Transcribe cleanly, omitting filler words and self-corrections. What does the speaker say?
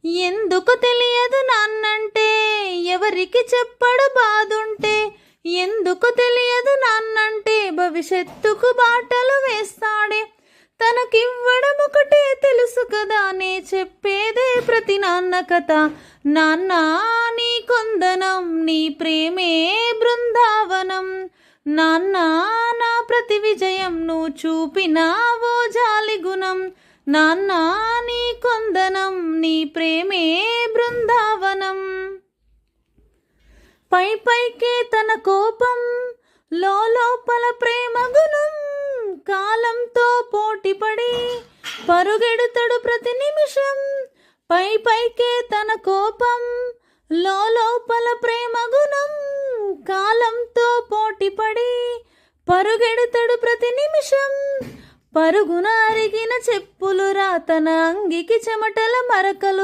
ఎందుకు తెలియదు నాన్నంటే ఎవరికి చెప్పడు బాదుంటే. ఎందుకు తెలియదు నాన్నంటే భవిష్యత్తుకు బాటలు వేస్తాడే. తనకివ్వడం ఒకటే తెలుసు కదా, నే చెప్పేదే ప్రతి నాన్న కథ. నాన్న నీ కొందనం, నీ ప్రేమే బృందావనం. నాన్న నా ప్రతి విజయం, నువ్వు చూపిన ఓ జాలి గుణం. నాన్న నీ కొందనం, నీ ప్రేమే బృందావనం. పై పైకే తన కోపం, లోపల ప్రేమ గుణం. కాలంతో పోటీపడి పరుగెడుతడు ప్రతి నిమిషం. పై పైకే తన కోపం, లోపల ప్రేమ గుణం. కాలంతో పోటీపడి పరుగెడుతడు ప్రతి నిమిషం. పరుగున అరిగిన చెప్పులురా, తన అంగికి చెమటల మరకలు.